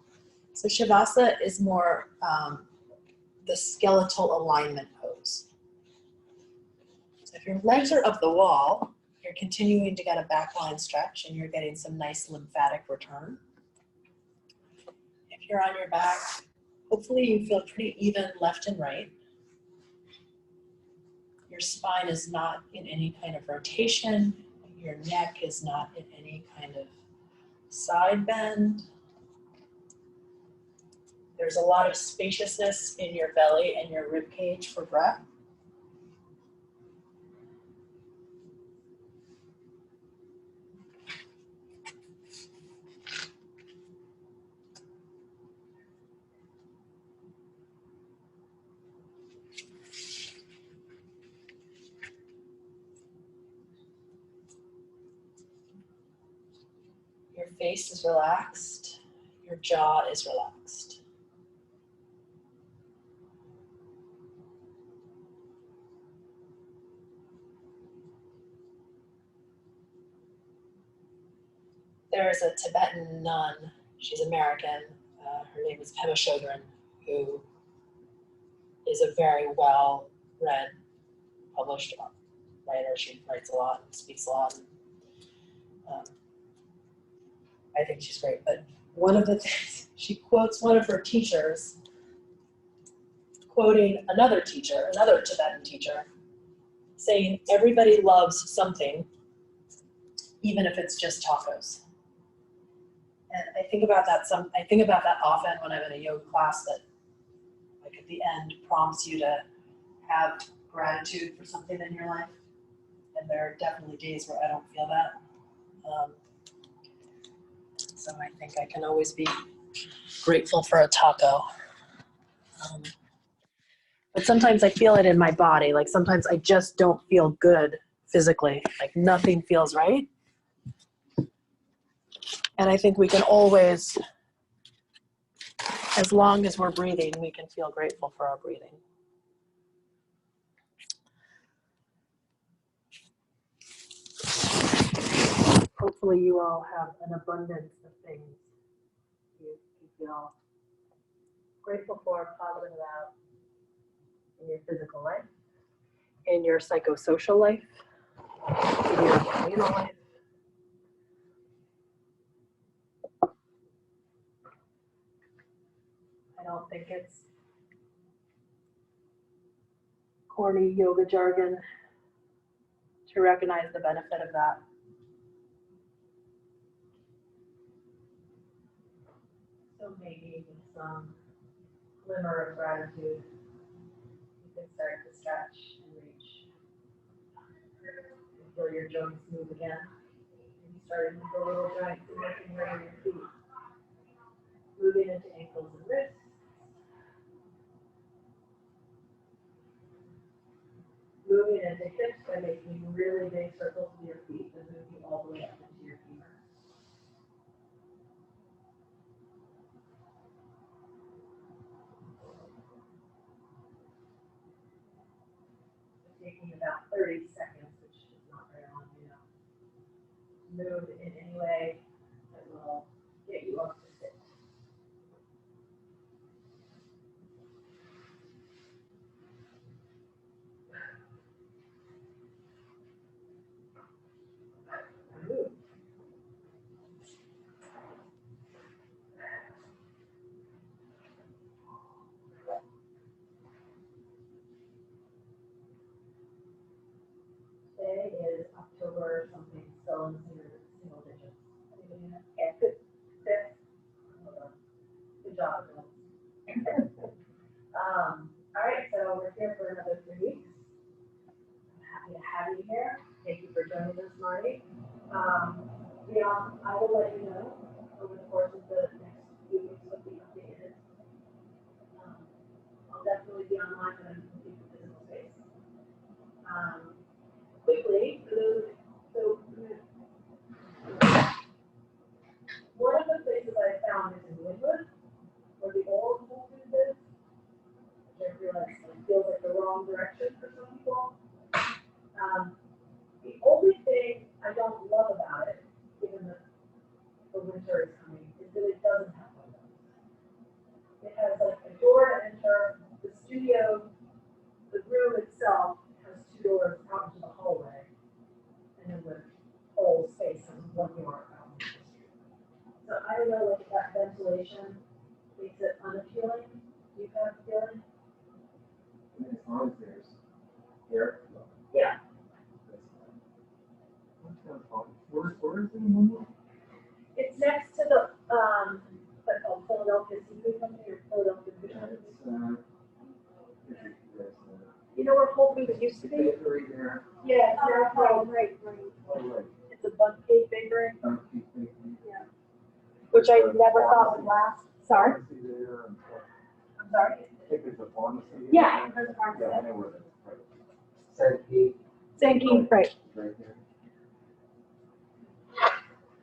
So Shavasana is more the skeletal alignment pose. So if your legs are up the wall, you're continuing to get a back line stretch and you're getting some nice lymphatic return. If you're on your back, hopefully you feel pretty even left and right. Your spine is not in any kind of rotation. Your neck is not in any kind of side bend. There's a lot of spaciousness in your belly and your rib cage for breath. Your face is relaxed. Your jaw is relaxed. There's a Tibetan nun, she's American, her name is Pema Chodron, who is a very well-read, published writer. She writes a lot, speaks a lot. I think she's great, but one of the things, she quotes one of her teachers, quoting another teacher, another Tibetan teacher, saying, everybody loves something, even if it's just tacos. And I think about that often when I'm in a yoga class that, like at the end, prompts you to have gratitude for something in your life. And there are definitely days where I don't feel that. So I think I can always be grateful for a taco. But sometimes I feel it in my body. Like sometimes I just don't feel good physically. Like nothing feels right. And I think we can always, as long as we're breathing, we can feel grateful for our breathing. Hopefully you all have an abundance of things you feel grateful for, positive about in your physical life, in your psychosocial life, in your communal life. I don't think it's corny yoga jargon to recognize the benefit of that. So maybe with some glimmer of gratitude, you can start to stretch and reach. And feel your joints move again. And starting with the little joints and working right on your feet. Moving into ankles and wrists. Moving into hips by making really big circles with your feet and moving all the way up into your femur. Taking about 30 seconds, which is not very long, Move in any way that will get you up to sit. Move. Today is October something, still in single digits. Yeah, good. Good job. All right, so we're here for another 3 weeks. I'm happy to have you here. Thank you for joining us, Marty. I will let you know over the course of the next few weeks what the update is. I'll definitely be online when I'm in the physical space. Quickly, so one of the places I found is in Woodwood, where the old Whole Foods is, which I realized like don't love about it, given that the winter is coming, is that it doesn't have windows. It has like a door to enter, the studio, the room itself has two doors out into the hallway, and then the whole space has one door out into the street. So I don't know, like, if that ventilation makes it unappealing, do you have a feeling? As long as there's air flow. Yeah. Where is it in Monroe? It's next to the, what's called Philadelphia Seafood Company or Philadelphia Fish Company. You know where Whole Foods used to be? Bakery there. Yeah, it's there, right. Right. It's a bun cake bakery. Bakery. Yeah. Which I never thought would last. Sorry? Pharmacy there and stuff. I'm sorry? I think there's a pharmacy. Yeah, there's a pharmacy. Yeah, I know where it is. Right. Sankey. Sankey, right. Right there.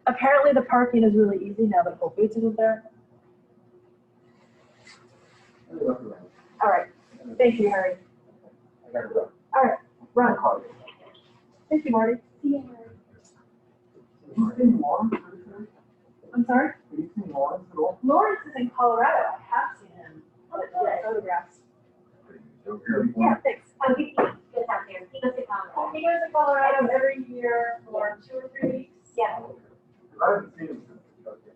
Apparently the parking is really easy now that Whole Foods isn't there. Let me look around. All right. Thank you, Harry. I gotta run. All right, run. Call you. Thank you, Marty. See you, Harry. Have you seen Lawrence? I'm sorry? Have you seen Lawrence at all? Lawrence is in Colorado. I have seen him. Photographs. Yeah, thanks. He goes out there, he goes to Colorado. He goes to Colorado every year for 2 or 3 weeks. Yeah. I haven't seen him since he got there.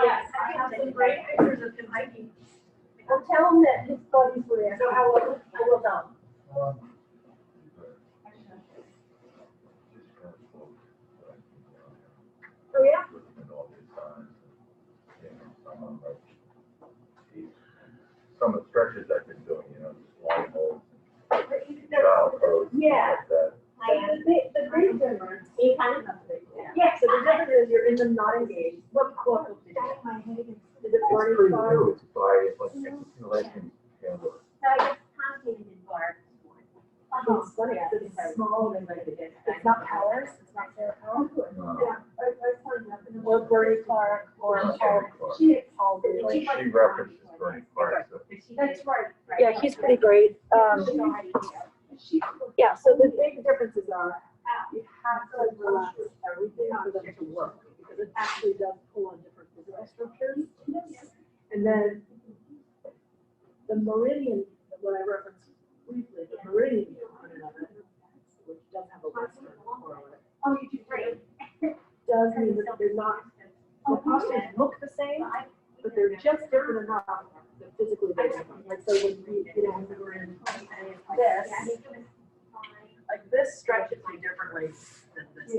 Yes, I have some great pictures of him hiking. I'll tell him that his buddies were there, so I will tell him. Oh, yeah? Some of the stretches I've been doing, just long holes, But child pose, Yeah. like that. The great difference. You kind of. Yeah, so the difference is you're in them not engaged. What book did you get? Is it It's pretty new, it's by, like, Legend Candle. So I guess Constantine did bar. It's funny, it's small and it's not Powers, it's not Sarah Powers. Yeah, I find nothing. Or Bernie Clark, or Paul. She references Bernie Clark, so. That's right. Yeah, he's pretty great. Yeah, so the big differences are, you have to relax everything for them to work, because it actually does pull on different physical structures. And then the meridian, what I referenced briefly, the meridian component of it, which does have a western correlate. Oh, you do great. Does mean that they're not, the postures look the same, but they're just different enough that physically they're different. Like, so when when we were in this, like this stretches me differently than this.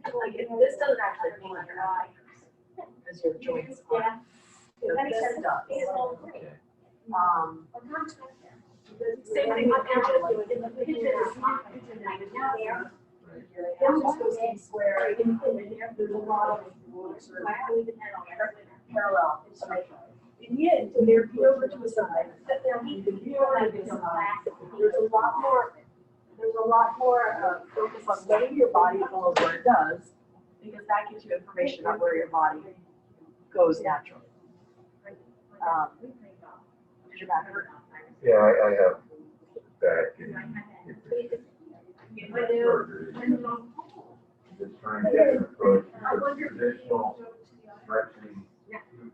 Like, this doesn't actually pull on your eye, because your joints are. This does. Same thing with pigeon, like in the pigeon is not pigeon there. It just goes in square, in here, there's a lot of parallel. In the end, when they're put over to the side, there's a lot more focus on letting your body go where it does, because that gives you information about where your body goes naturally. Does your back hurt? Yeah, I have back and just trying to get an approach, because traditional stretching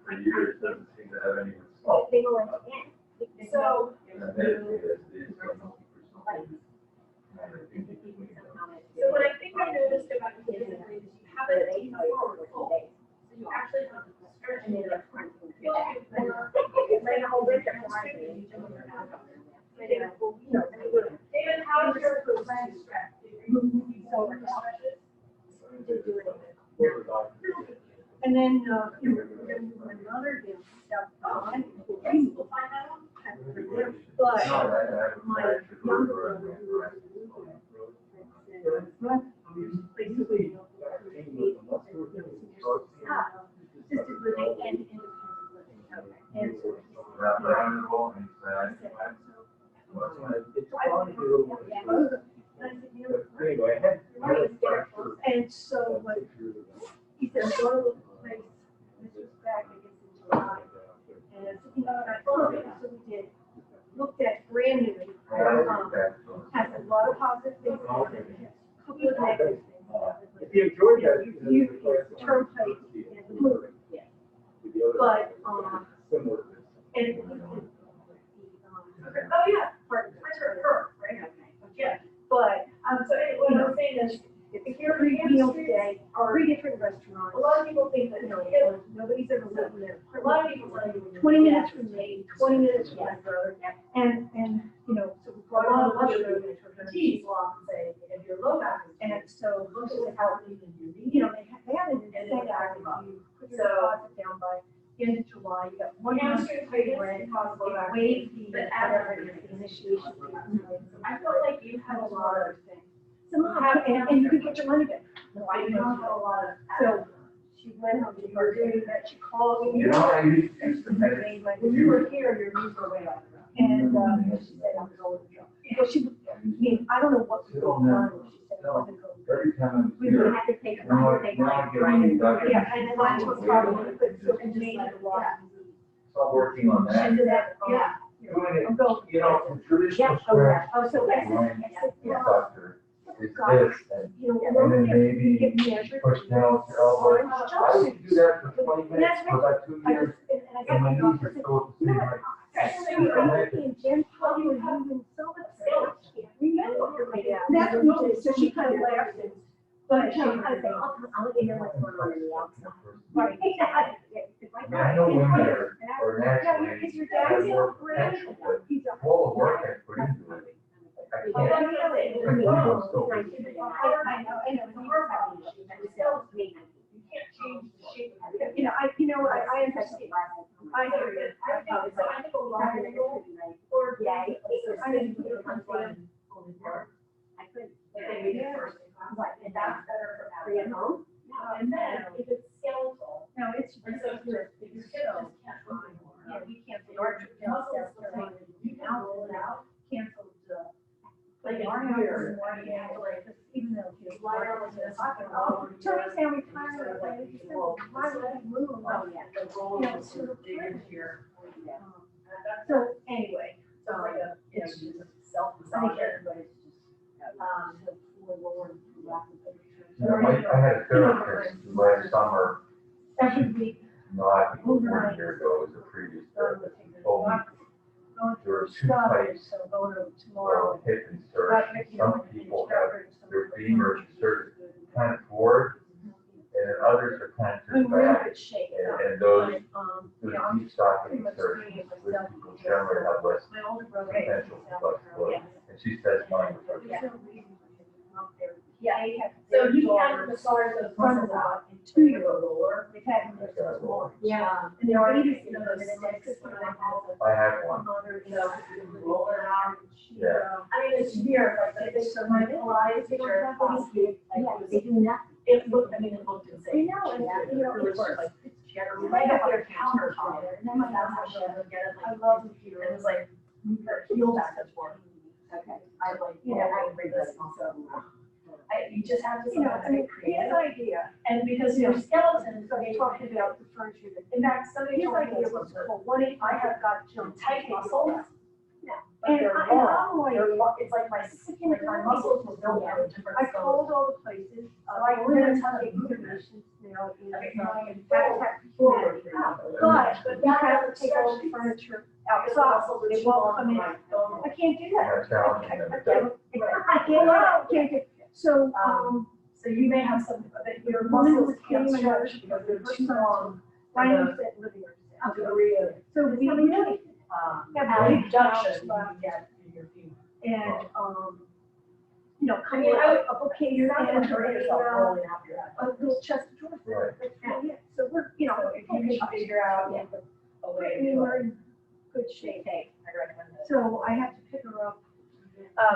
for years doesn't seem to have any result. So, And then it is so what I think I noticed about the pigeon is you have it in forward fold. So you actually have to stretch it in front. Like a whole bunch David, how is your leg stretch? And then, another deal, we'll find that out. But my younger brother, basically, assisted living and independent living. And And so, like, he said, go to the place, Mr. Stack, I guess in July. And I told him, so we did, looked at brand new, has a lot of positive things on it, a couple of negative things. you enjoyed that. you, turnpike and blue. But, Similar. and, oh, yeah, for her, right? Yeah, but, So what I'm saying is, if you're three meals a day, three different restaurants, a lot of people think that, nobody's ever lived in there. a lot of people say. 20 minutes from me, 20 minutes from my brother, and, so we brought A lot on of lunch other food, which we're gonna Teas eat. will often say, if you're low back. And so, Looks like how you can do. they have an And incentive, then you put your So- deposit down by the end of July, you got one month Hamstring free tightness rent, can cause low back waive pain, fee, but whatever after it is, the initiation fee. I feel like you have a lot of things. Some of them, and you can get your money back. No, I don't have a lot of. So, she went home, she was doing that, she called me. You know, I used to meditate. When you were here, your knees were way up. And, she said, I'm going to jump. Because she, I don't know what was going on, she said, I wasn't going. Every time I'm We would here. have to take, Now I- take now I my, get an induction. yeah, and then I took probably, but so it made it a lot. Start working on She that. did that, Yeah. Doing it, I'm going. you know, from traditional Yeah, oh, yeah. strength, Oh, so that's, Right. yeah. doctor, is this, and You and then maybe get measured. push down your elbow. I used to do that for 20 minutes for about 2 I years, just, and I and my got, knees are still the same height. and Jen told you moving so much skill. That's what we did, so she kind of laughed, but she kind of said, I'll let you know what's going on in the outside. Right. I mean, I know women that are Yeah, naturally, is your dad have still more around? potential, but He's a. all the work I put into it, I can't, I believe I'm still. I know, I know. You can't change the shape. I am just, I hear you. I think a lot of people, or, yeah, I didn't put it on one. I couldn't. Right, and that's better for free at home. And then if it's skeletal. No, it's. And so if your hip just can't go anymore. Yeah, we can't. Your muscles will take it. You can roll it out. Canceled, Like it's our house weird. is more, You have to like, even though he's. lie down with this. Oh, Tony's now retired, like, he said, why would he move? Oh, yeah, the roll Yeah, is sort of dig into your. So anyway, So like a, it's just I think self-massage. everybody's just. You know, I had a therapist last summer, Every week, not even 1 year ago, it was a previous therapist, told me going there are through two stuff, types so going to tomorrow. of hip insertion. Some people have their femur inserted kind of forward, and others are kind of to the I'm really back. good shape. And those, You those know, I'm deep socket pretty much insertions, treating which myself. people generally have less My older brother. potential for flexibility. And she says mine was okay. Yeah, they have. So you can massage those muscles out in to your lower. They've had them there since March. Yeah. And they're babies, You know, those sticks, when I have them, I had one, you know, you can roll it out. yeah. I mean, it's weird, like, it's so my Pilates teacher, like, They do nothing. it looked, it looked I insane. know, and Yeah, you know, it really it's works. just, Like, she had her right right up up their their counter counter. and then my mom had to get it, I like, love the and it was like, her heel back and forth. Okay. I like, You yeah, know, I can bring this also. You just have to You know, sometimes I mean, get here's creative. an idea. And because your skeleton, So they talked about the furniture that. in fact, somebody Here's told an me idea this what's was called, what if I have got tight muscles. Yeah. But And they're I'm long, like, it's like my muscles were built out of different I stones. called all the places, I we're gonna really take donations now in Okay. Habitat for Humanity. But you have to take all the furniture outside, they won't come in. I can't do that. And I challenged them. I can't do, so, So you may have some, but your One muscles was can't came and stretch because they're too long. Ryan said living room. Degree of, So we really have abduction you left. get in your feet. And, I mean, I would- a bookcase You're not and gonna hurt yourself rolling out your head. a little chest of drawers. Right. That's really it. So we're, you know, So if you can figure out Yeah. a way I to mean, do we're it, in good shape. I recommend it. So I have to pick her up.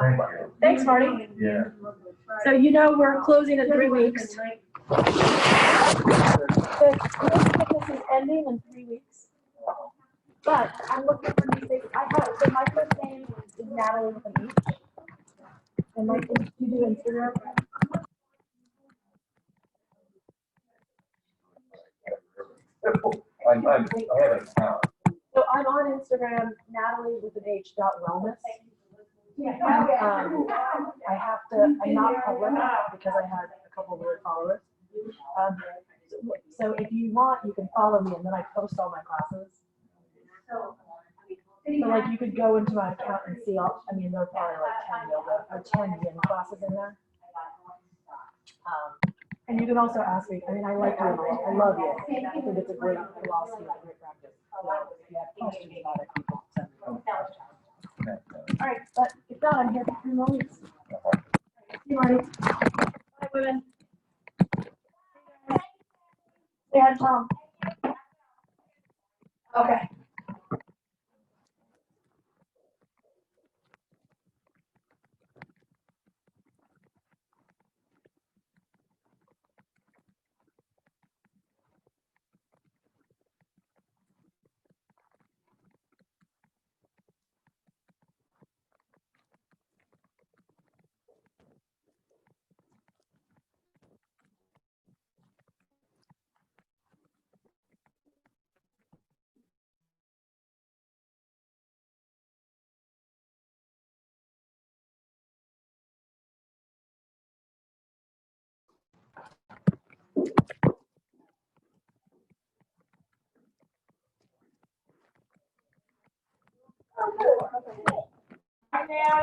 Thank you. Thanks, Marty. Yeah. So you know we're closing in 3 weeks. The Christmas is ending in 3 weeks. But I'm looking for new things. I have, so my first name is Nathalie with an H. And like, you do Instagram? I have an account. So I'm on Instagram, Nathalie with an H dot wellness. I have to, I'm not public because I had a couple weird followers. So if you want, you can follow me and then I post all my classes. So like you could go into my account and see all, I mean, there are probably like 10 yoga or 10 yin classes in there. And you can also ask me, I mean, I like doing it. I love it. I think it's a great philosophy, a great practice. So if you have questions about it, you can send me questions. All right, but if not, I'm here for 3 more weeks. See you, Marty. Bye, women. Say hi to Tom. Okay.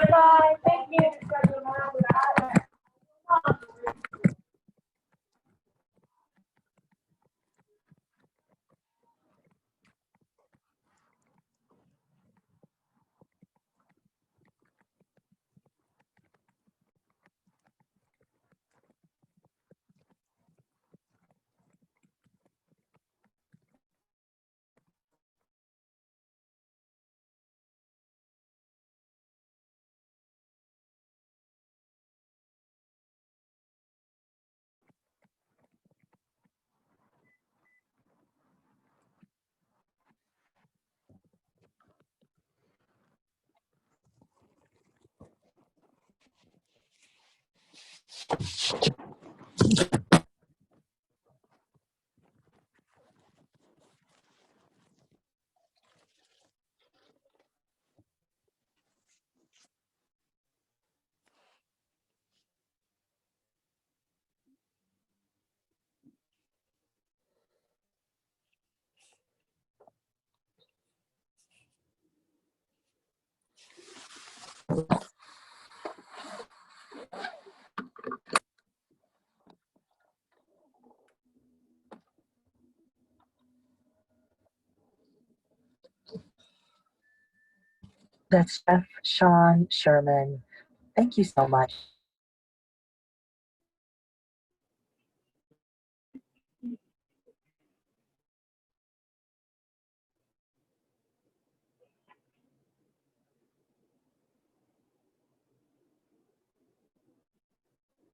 Bye. Thank you. That's Chef Sean Sherman. Thank you so much.